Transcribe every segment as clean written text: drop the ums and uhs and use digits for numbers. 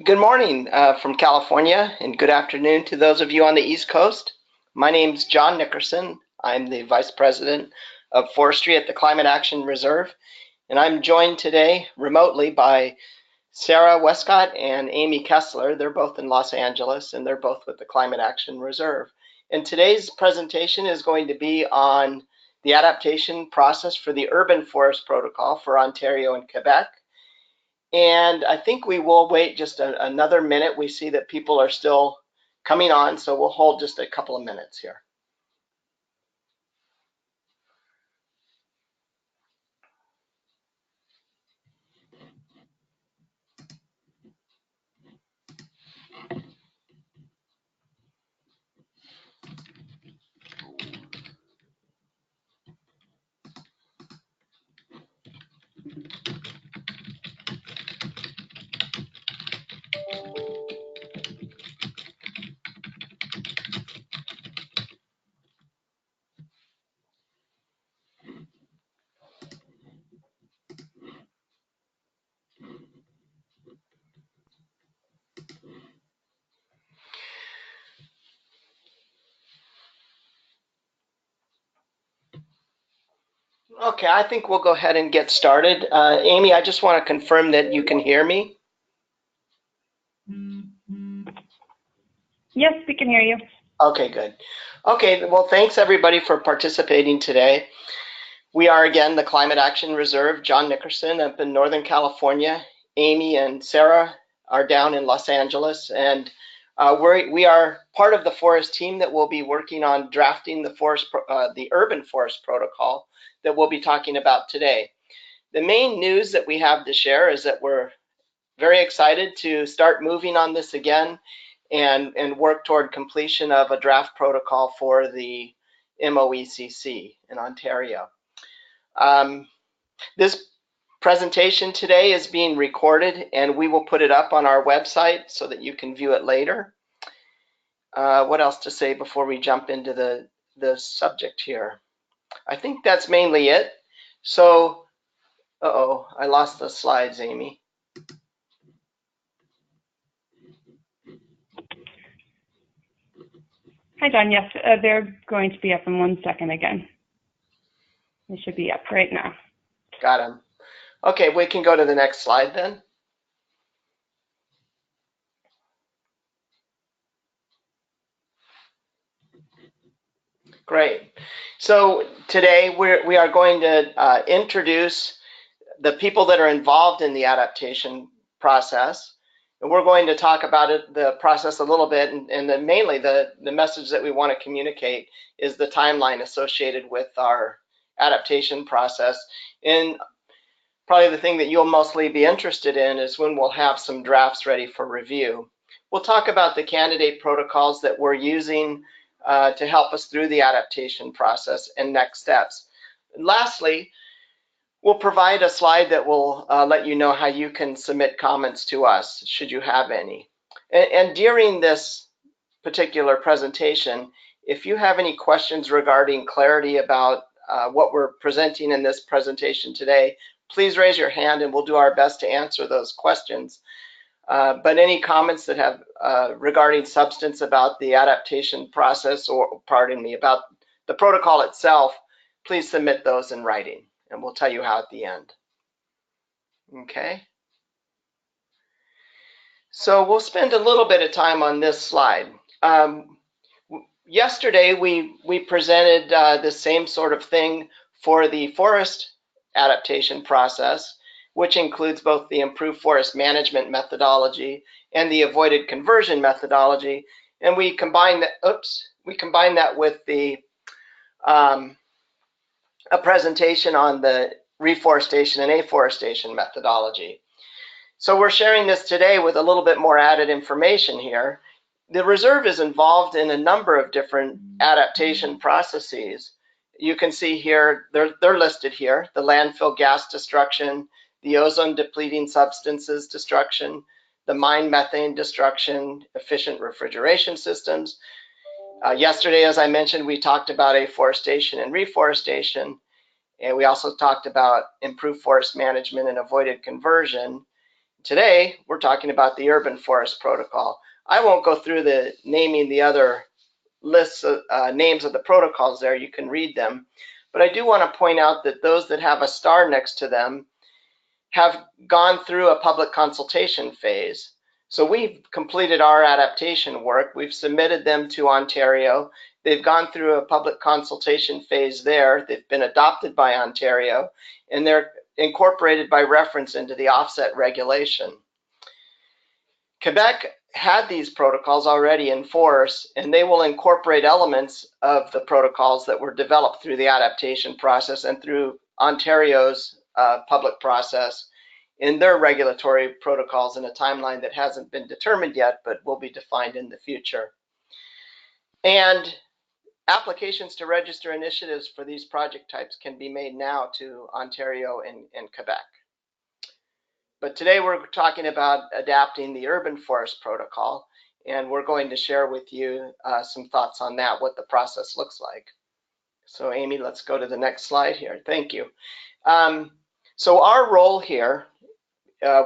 Good morning from California, and good afternoon to those of you on the East Coast. My name's John Nickerson. I'm the Vice President of Forestry at the Climate Action Reserve, and I'm joined today remotely by Sarah Westcott and Amy Kessler. They're both in Los Angeles, and they're both with the Climate Action Reserve. And today's presentation is going to be on the adaptation process for the Urban Forest Protocol for Ontario and Quebec. And I think we will wait just another minute. We see that people are still coming on, so we'll hold just a couple of minutes here. Okay, I think we'll go ahead and get started. Amy, I just want to confirm that you can hear me. Yes, we can hear you. Okay, good. Okay, well, thanks everybody for participating today. We are again the Climate Action Reserve, John Nickerson up in Northern California. Amy and Sarah are down in Los Angeles, and we are part of the forest team that will be working on drafting the Urban Forest Protocol that we'll be talking about today. The main news that we have to share is that we're very excited to start moving on this again and work toward completion of a draft protocol for the MOECC in Ontario. This presentation today is being recorded, and we will put it up on our website so that you can view it later. What else to say before we jump into the subject here? I think that's mainly it. So, I lost the slides, Amy. Hi, John. Yes, they're going to be up in 1 second again. They should be up right now. Got them. Okay, we can go to the next slide then. Great. So today we are going to introduce the people that are involved in the adaptation process. And we're going to talk about the process a little bit, and mainly the message that we want to communicate is the timeline associated with our adaptation process. And probably the thing that you'll mostly be interested in is when we'll have some drafts ready for review. We'll talk about the candidate protocols that we're using to help us through the adaptation process and next steps. And lastly, we'll provide a slide that will let you know how you can submit comments to us, should you have any. And during this particular presentation, if you have any questions regarding clarity about what we're presenting in this presentation today, please raise your hand and we'll do our best to answer those questions. But any comments that have regarding substance about the adaptation process, or pardon me, about the protocol itself, please submit those in writing, and we'll tell you how at the end. Okay. So we'll spend a little bit of time on this slide. Yesterday, we presented the same sort of thing for the forest adaptation process, which includes both the improved forest management methodology and the avoided conversion methodology. And we combine that with the a presentation on the reforestation and afforestation methodology. So we're sharing this today with a little bit more added information here. The reserve is involved in a number of different adaptation processes. You can see here, they're listed here: the landfill gas destruction, the ozone depleting substances destruction, the mine methane destruction, efficient refrigeration systems. Yesterday, as I mentioned, we talked about afforestation and reforestation, and we also talked about improved forest management and avoided conversion. today we're talking about the urban forest protocol. I won't go through the naming the other lists of names of the protocols there. You can read them. But I do want to point out that those that have a star next to them have gone through a public consultation phase. So we've completed our adaptation work. We've submitted them to Ontario. They've gone through a public consultation phase there. They've been adopted by Ontario, and they're incorporated by reference into the offset regulation. Quebec had these protocols already in force, and they will incorporate elements of the protocols that were developed through the adaptation process and through Ontario's public process in their regulatory protocols in a timeline that hasn't been determined yet, but will be defined in the future. And applications to register initiatives for these project types can be made now to Ontario and Quebec. But today we're talking about adapting the urban forest protocol, and we're going to share with you some thoughts on that, what the process looks like. So Amy, let's go to the next slide here. Thank you. So our role here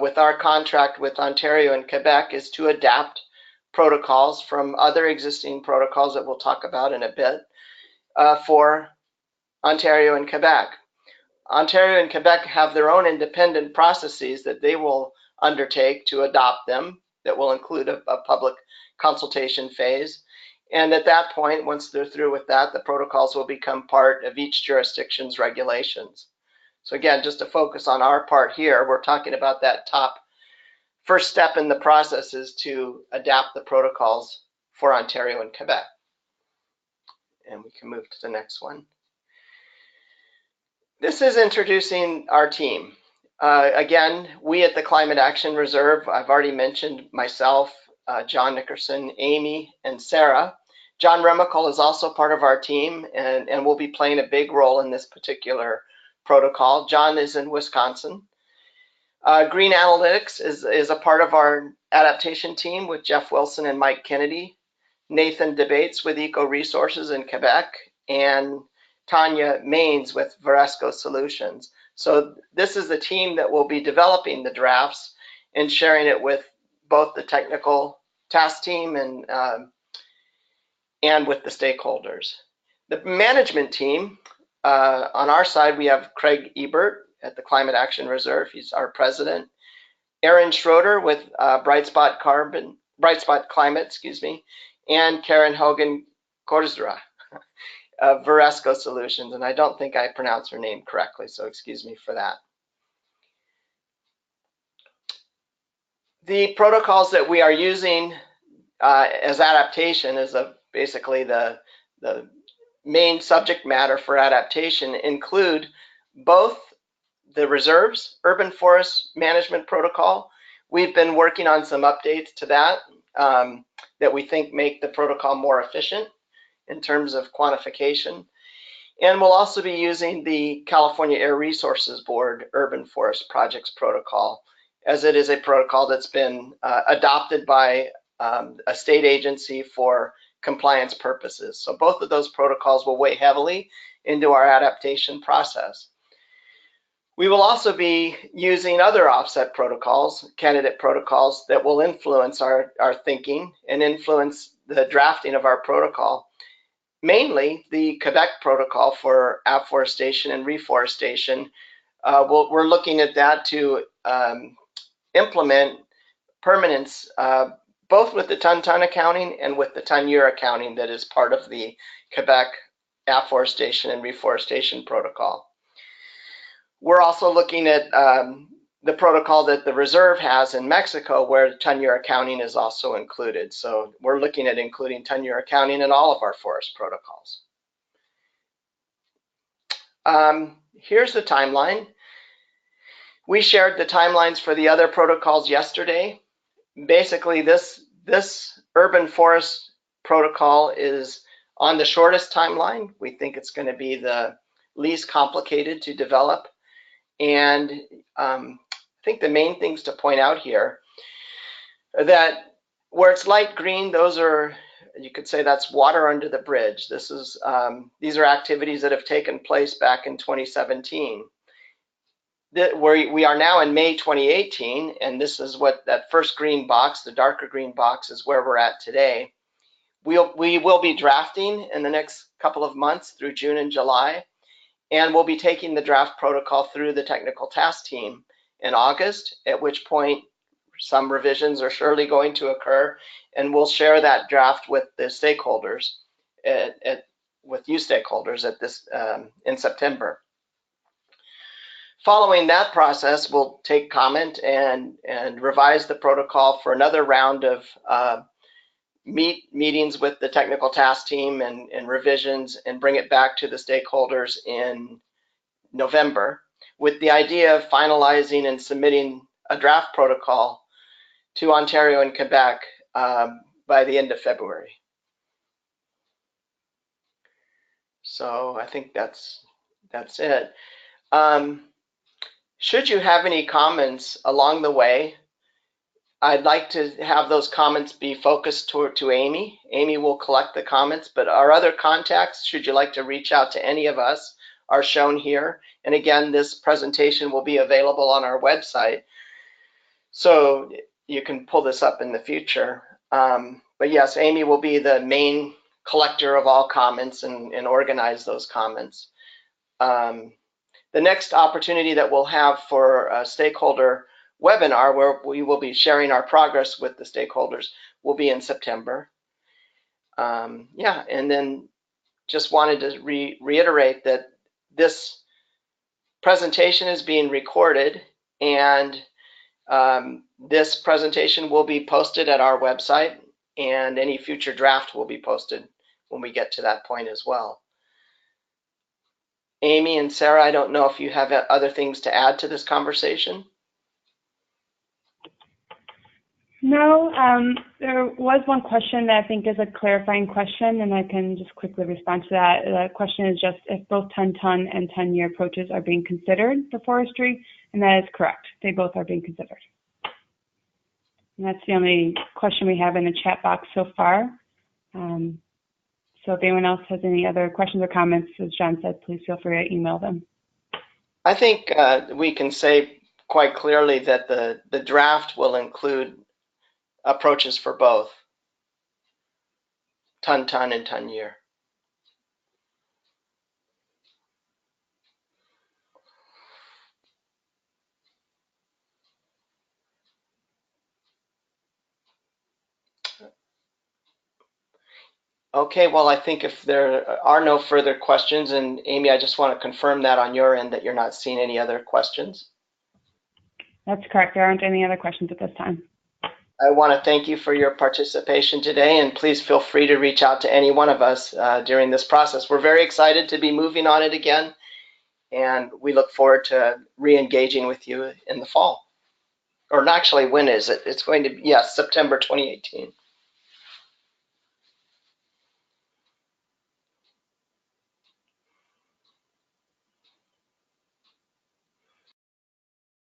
with our contract with Ontario and Quebec is to adapt protocols from other existing protocols that we'll talk about in a bit for Ontario and Quebec. Ontario and Quebec have their own independent processes that they will undertake to adopt them, that will include a public consultation phase. And at that point, once they're through with that, the protocols will become part of each jurisdiction's regulations. So again, just to focus on our part here, we're talking about that top first step in the process is to adapt the protocols for Ontario and Quebec. And we can move to the next one. This is introducing our team. Again, we at the Climate Action Reserve, I've already mentioned myself, John Nickerson, Amy, and Sarah. John Remical is also part of our team and will be playing a big role in this particular protocol. John is in Wisconsin. Green Analytics is a part of our adaptation team with Jeff Wilson and Mike Kennedy. Nathan Debates with Eco Resources in Quebec, and Tanya Maines with Veresco Solutions. So this is the team that will be developing the drafts and sharing it with both the technical task team and with the stakeholders. The management team, on our side, we have Craig Ebert at the Climate Action Reserve. He's our president. Aaron Schroeder with Brightspot Climate, and Karen Hogan Korzra of Veresco Solutions. And I don't think I pronounced her name correctly, so excuse me for that. The protocols that we are using as adaptation is basically the main subject matter for adaptation include both the reserves, urban forest management protocol. We've been working on some updates to that that we think make the protocol more efficient in terms of quantification. And we'll also be using the California Air Resources Board Urban Forest Projects Protocol, as it is a protocol that's been adopted by a state agency for compliance purposes. So both of those protocols will weigh heavily into our adaptation process. We will also be using other offset protocols, candidate protocols, that will influence our thinking and influence the drafting of our protocol. Mainly the Quebec protocol for afforestation and reforestation. We're looking at that to implement permanence, both with the ton-ton accounting and with the ton-year accounting that is part of the Quebec afforestation and reforestation protocol. We're also looking at the protocol that the reserve has in Mexico, where ton-year accounting is also included. So we're looking at including ton-year accounting in all of our forest protocols. Here's the timeline. We shared the timelines for the other protocols yesterday. Basically, this urban forest protocol is on the shortest timeline. We think it's going to be the least complicated to develop. And I think the main things to point out here are that where it's light green, those are, you could say that's water under the bridge. This is these are activities that have taken place back in 2017. we are now in May 2018, and this is what that first green box, the darker green box, is where we're at today. We will be drafting in the next couple of months through June and July, and we'll be taking the draft protocol through the technical task team in August, at which point some revisions are surely going to occur, and we'll share that draft with the stakeholders, with you stakeholders at this in September. Following that process, we'll take comment and revise the protocol for another round of meetings with the technical task team and revisions, and bring it back to the stakeholders in November, with the idea of finalizing and submitting a draft protocol to Ontario and Quebec by the end of February. So I think that's it. Should you have any comments along the way, I'd like to have those comments be focused to Amy. Amy will collect the comments, but our other contacts, should you like to reach out to any of us, are shown here. And again, this presentation will be available on our website, so you can pull this up in the future. But yes, Amy will be the main collector of all comments and organize those comments. The next opportunity that we'll have for a stakeholder webinar, where we will be sharing our progress with the stakeholders, will be in September. Yeah, and then just wanted to reiterate that this presentation is being recorded, and this presentation will be posted at our website, and any future draft will be posted when we get to that point as well. Amy and Sarah, I don't know if you have other things to add to this conversation. No, there was one question that I think is a clarifying question, and I can just quickly respond to that. The question is just if both 10-ton and 10-year approaches are being considered for forestry, and that is correct. They both are being considered. And that's the only question we have in the chat box so far. So if anyone else has any other questions or comments, as John said, please feel free to email them. I think we can say quite clearly that the draft will include approaches for both ton and ton year. Okay, well, I think if there are no further questions, and Amy, I just want to confirm that on your end that you're not seeing any other questions. That's correct. There aren't any other questions at this time. I want to thank you for your participation today, and please feel free to reach out to any one of us during this process. We're very excited to be moving on it again, and we look forward to re-engaging with you in the fall. Or actually, when is it? It's going to be, yes, September 2018.